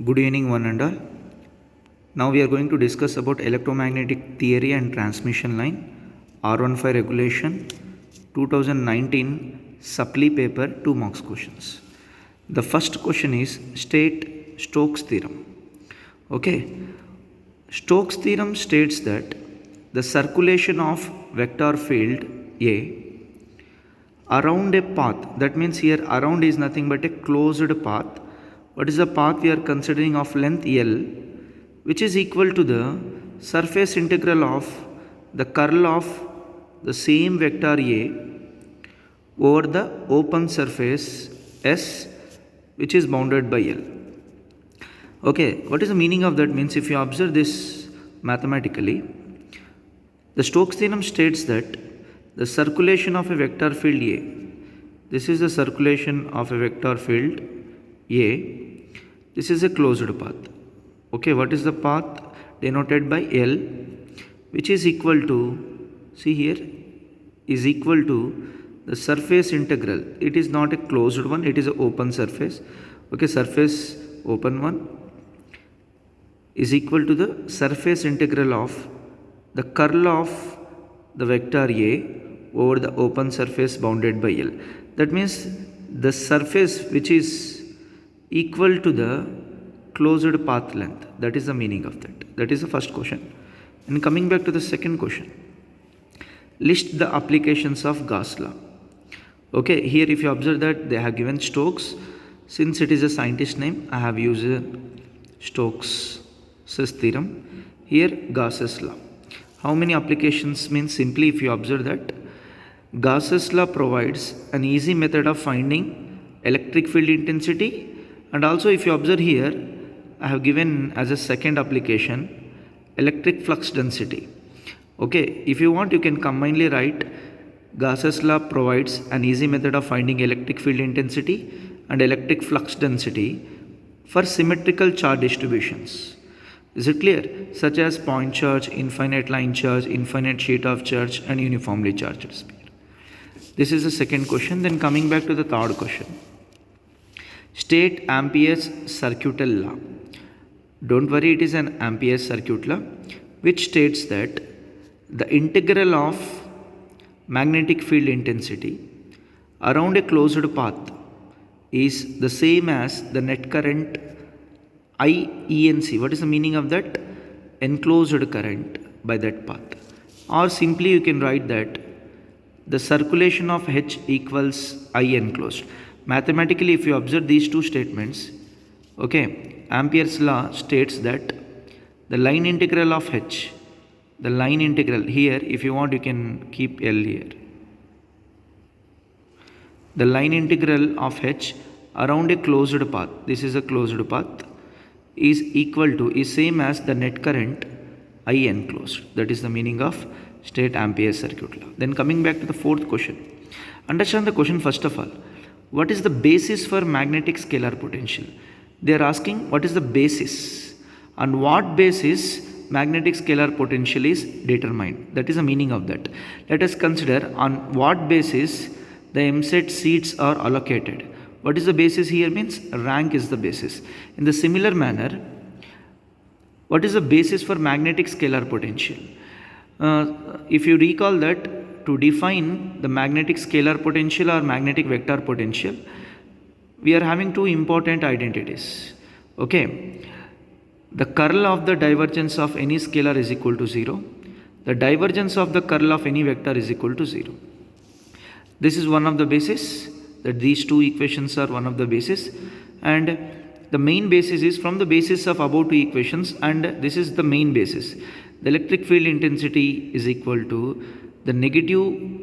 Good evening, one and all. Now we are going to discuss about electromagnetic theory and transmission line, R15 regulation, 2019 supply paper 2 marks questions. The first question is state Stokes theorem. Okay, Stokes theorem states that the circulation of vector field A around a path, that means here around is nothing but a closed path. What is the path we are considering of length L, which is equal to the surface integral of the curl of the same vector A over the open surface S, which is bounded by L. Okay, what is the meaning of that? Means if you observe this mathematically, the Stokes theorem states that the circulation of a vector field A, this is the circulation of a vector field A, this is a closed path. Okay, what is the path? Denoted by L, which is equal to, see here, is equal to the surface integral. It is not a closed one, it is an open surface. Okay, surface open one is equal to the surface integral of the curl of the vector A over the open surface bounded by L. That means the surface which is equal to the closed path length. That is the meaning of that. That is the first question. And coming back to the second question, list the applications of Gauss law. Okay, here if you observe that they have given Stokes. Since it is a scientist name, I have used Stokes' theorem. Here Gauss's law. How many applications? Means simply if you observe that Gauss's law provides an easy method of finding electric field intensity, and also if you observe here I have given as a second application electric flux density. Okay, if you want you can combinedly write Gauss's law provides an easy method of finding electric field intensity and electric flux density for symmetrical charge distributions. Is it clear? Such as point charge, infinite line charge, infinite sheet of charge and uniformly charged sphere. This is the second question. Then coming back to the third question. State Ampere's circuit law. Don't worry, it is an Ampere's circuit law which states that the integral of magnetic field intensity around a closed path is the same as the net current IENC. What is the meaning of that? Enclosed current by that path. Or simply you can write that the circulation of H equals I enclosed. Mathematically, if you observe these two statements, okay, Ampere's law states that the line integral of H, the line integral here, if you want, you can keep L here. The line integral of H around a closed path, this is a closed path, is equal to, is same as the net current I enclosed. That is the meaning of state Ampere's circuit law. Then coming back to the fourth question. Understand the question first of all. What is the basis for magnetic scalar potential? They are asking what is the basis. On what basis magnetic scalar potential is determined. That is the meaning of that. Let us consider on what basis the MSET seats are allocated. What is the basis here? Means rank is the basis. In the similar manner, what is the basis for magnetic scalar potential? If you recall that to define the magnetic scalar potential or magnetic vector potential, we are having two important identities. Okay, the curl of the divergence of any scalar is equal to 0. The divergence of the curl of any vector is equal to 0. This is one of the basis, that these two equations are one of the basis, and the main basis is from the basis of above two equations, and this is the main basis. The electric field intensity is equal to the negative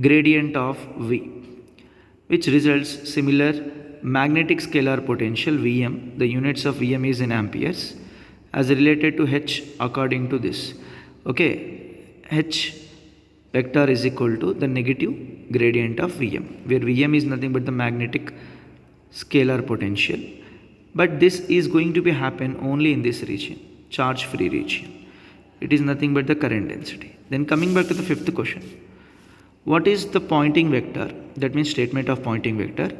gradient of V, which results similar magnetic scalar potential Vm. The units of Vm is in amperes as related to H according to this. Okay, H vector is equal to the negative gradient of Vm, where Vm is nothing but the magnetic scalar potential. But this is going to be happen only in this region, charge free region. It is nothing but the current density. Then coming back to the fifth question. What is the Poynting vector? That means statement of Poynting vector.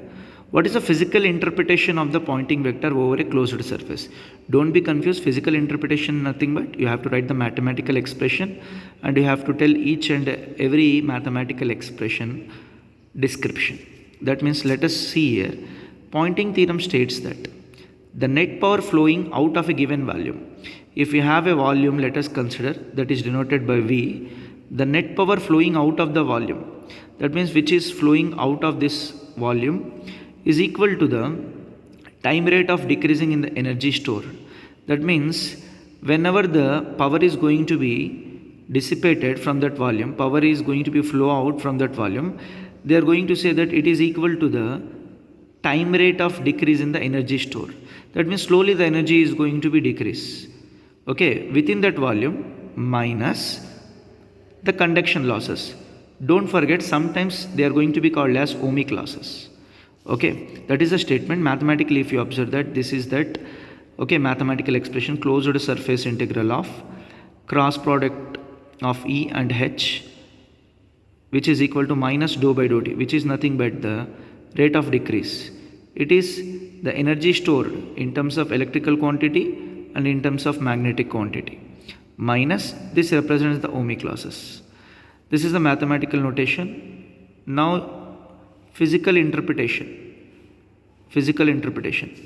What is the physical interpretation of the Poynting vector over a closed surface? Don't be confused. Physical interpretation nothing but you have to write the mathematical expression and you have to tell each and every mathematical expression description. That means let us see here. Poynting theorem states that the net power flowing out of a given volume. If you have a volume, let us consider, that is denoted by V, the net power flowing out of the volume, that means which is flowing out of this volume, is equal to the time rate of decreasing in the energy stored. That means whenever the power is going to be dissipated from that volume, power is going to be flow out from that volume, they are going to say that it is equal to the time rate of decrease in the energy stored. That means slowly the energy is going to be decrease, okay, within that volume minus the conduction losses. Don't forget, sometimes they are going to be called as ohmic losses. Okay, that is a statement. Mathematically, if you observe that, this is that, okay, mathematical expression, closed surface integral of cross product of E and H, which is equal to minus dou by dou t, which is nothing but the rate of decrease. It is the energy stored in terms of electrical quantity and in terms of magnetic quantity, minus this represents the ohmic losses. This is the mathematical notation. Now physical interpretation.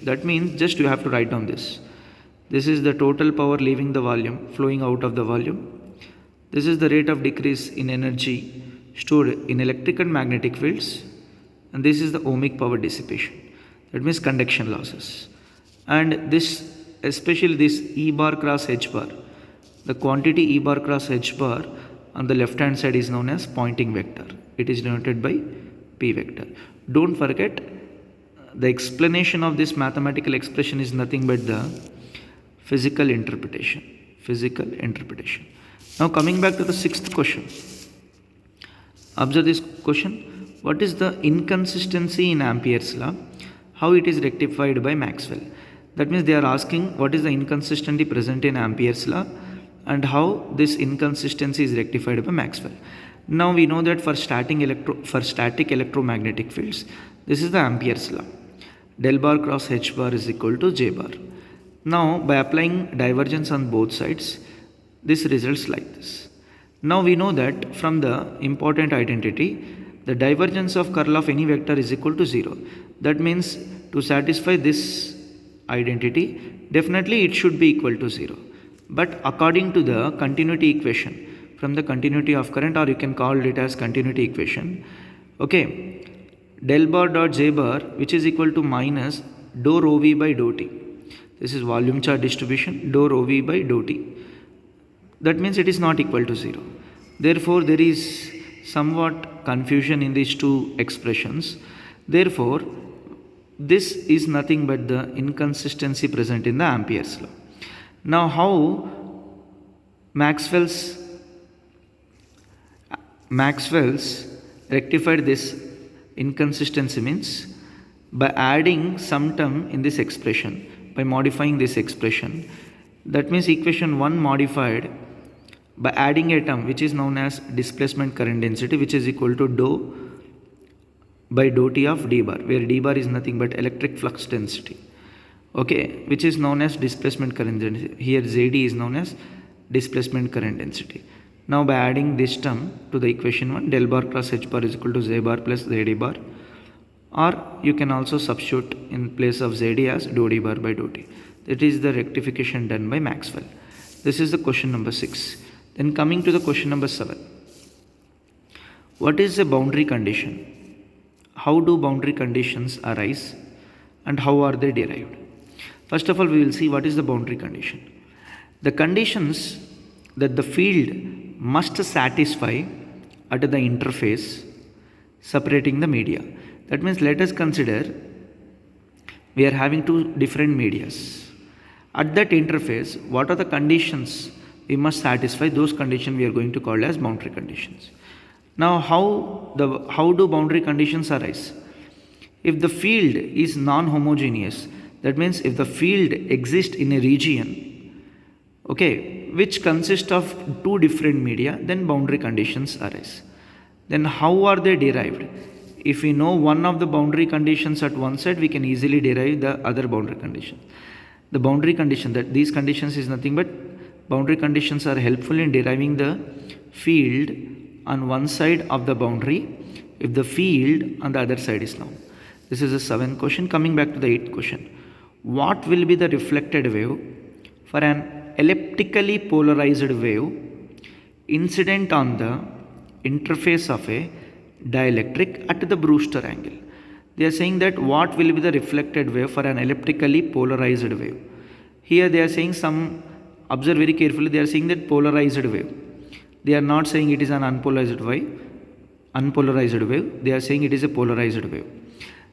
That means just you have to write down this. This is the total power leaving the volume, flowing out of the volume. This is the rate of decrease in energy stored in electric and magnetic fields. And this is the ohmic power dissipation. That means conduction losses. And this, especially this E bar cross H bar, the quantity E bar cross H bar on the left hand side is known as Poynting vector. It is denoted by P vector. Don't forget, the explanation of this mathematical expression is nothing but the physical interpretation. Now coming back to the sixth question. Observe this question. What is the inconsistency in Ampere's law? How it is rectified by Maxwell? That means they are asking what is the inconsistency present in Ampere's law and how this inconsistency is rectified by Maxwell. Now we know that for static electromagnetic fields, this is the Ampere's law. Del bar cross H bar is equal to J bar. Now by applying divergence on both sides, this results like this. Now we know that from the important identity, the divergence of curl of any vector is equal to 0. That means to satisfy this identity, definitely it should be equal to 0. But according to the continuity equation, from the continuity of current, or you can call it as continuity equation, okay, del bar dot J bar, which is equal to minus dou rho V by dou T. This is volume charge distribution, dou rho V by dou T. That means it is not equal to 0. Therefore, there is somewhat confusion in these two expressions. Therefore, this is nothing but the inconsistency present in the Ampere's law. Now, how Maxwell's rectified this inconsistency means by adding some term in this expression, by modifying this expression. That means equation 1 modified by adding a term which is known as displacement current density, which is equal to dou by dou T of d bar, where d bar is nothing but electric flux density, okay, which is known as displacement current density. Here Zd is known as displacement current density. Now by adding this term to the equation 1, del bar cross H bar is equal to J bar plus Zd bar, or you can also substitute in place of Zd as dou d bar by dou T. That is the rectification done by Maxwell. This is the question number 6. Then coming to the question number 7. What is a boundary condition? How do boundary conditions arise and how are they derived? First of all, we will see what is the boundary condition. The conditions that the field must satisfy at the interface separating the media. That means let us consider we are having two different medias. At that interface, what are the conditions we must satisfy? Those conditions we are going to call as boundary conditions. Now, how do boundary conditions arise? If the field is non-homogeneous, that means if the field exists in a region, okay, which consists of two different media, then boundary conditions arise. Then how are they derived? if we know one of the boundary conditions at one side, we can easily derive the other boundary condition. The boundary condition, that these conditions is nothing but boundary conditions are helpful in deriving the field on one side of the boundary if the field on the other side is known. This is the 7th question. Coming back to the 8th question. What will be the reflected wave for an elliptically polarized wave incident on the interface of a dielectric at the Brewster angle? They are saying that what will be the reflected wave for an elliptically polarized wave. Here they are saying some, observe very carefully, they are saying that polarized wave. They are not saying it is an unpolarized wave. They are saying it is a polarized wave.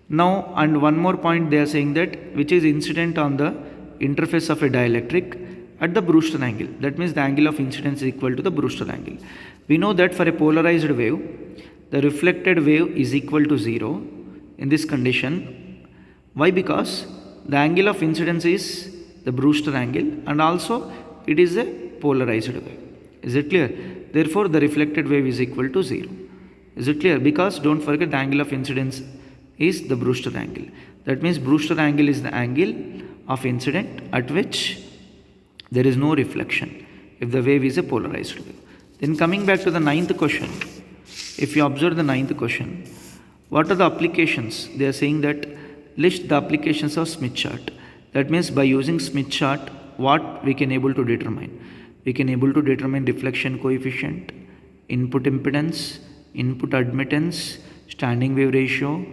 Now, and one more point, they are saying that which is incident on the interface of a dielectric at the Brewster angle. That means the angle of incidence is equal to the Brewster angle. We know that for a polarized wave, the reflected wave is equal to 0 in this condition. Why? Because the angle of incidence is the Brewster angle and also it is a polarized wave. Is it clear? Therefore, the reflected wave is equal to 0. Is it clear? Because don't forget the angle of incidence is the Brewster angle. That means Brewster angle is the angle of incident at which there is no reflection if the wave is a polarized wave. Then coming back to the 9th question, if you observe the 9th question, what are the applications? They are saying that list the applications of Smith chart. That means by using Smith chart, what we can able to determine? We can able to determine reflection coefficient, input impedance, input admittance, standing wave ratio,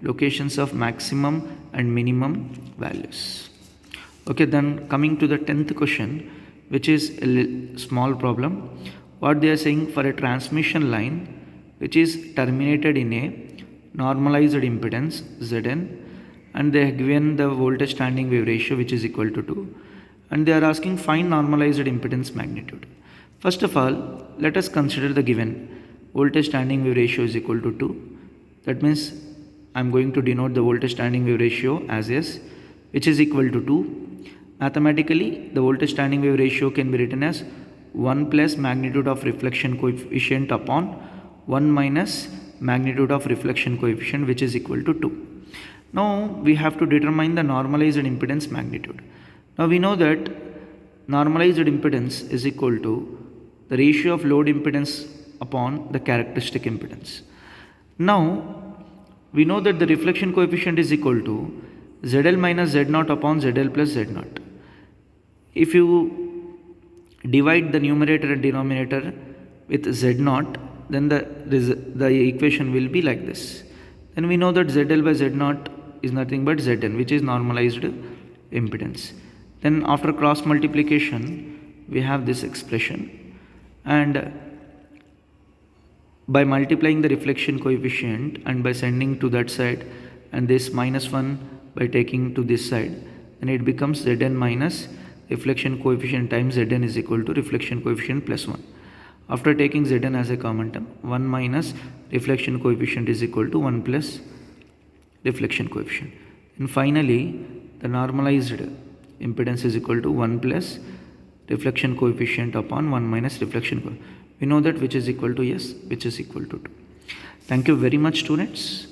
locations of maximum and minimum values. Okay, then coming to the 10th question, which is a small problem. What they are saying, for a transmission line which is terminated in a normalized impedance Zn, and they have given the voltage standing wave ratio which is equal to 2, and they are asking find normalized impedance magnitude. First of all, let us consider the given voltage standing wave ratio is equal to 2. That means I am going to denote the voltage standing wave ratio as S, which is equal to 2. Mathematically, the voltage standing wave ratio can be written as 1 plus magnitude of reflection coefficient upon 1 minus magnitude of reflection coefficient, which is equal to 2. Now we have to determine the normalized impedance magnitude. Now we know that normalized impedance is equal to the ratio of load impedance upon the characteristic impedance. Now we know that the reflection coefficient is equal to ZL minus Z0 upon ZL plus Z0. If you divide the numerator and denominator with Z0, then the equation will be like this. Then we know that ZL by Z0 is nothing but Zn, which is normalized impedance. Then after cross multiplication, we have this expression, and by multiplying the reflection coefficient and by sending to that side, and this minus 1 by taking to this side, then it becomes Zn minus reflection coefficient times Zn is equal to reflection coefficient plus 1. After taking Zn as a common term, 1 minus reflection coefficient is equal to 1 plus reflection coefficient. And finally, the normalized impedance is equal to 1 plus reflection coefficient upon 1 minus reflection coefficient. We know that which is equal to S, which is equal to 2. Thank you very much, students.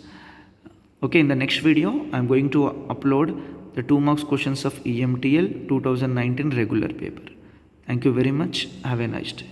Okay, in the next video, I am going to upload the 2 marks questions of EMTL 2019 regular paper. Thank you very much. Have a nice day.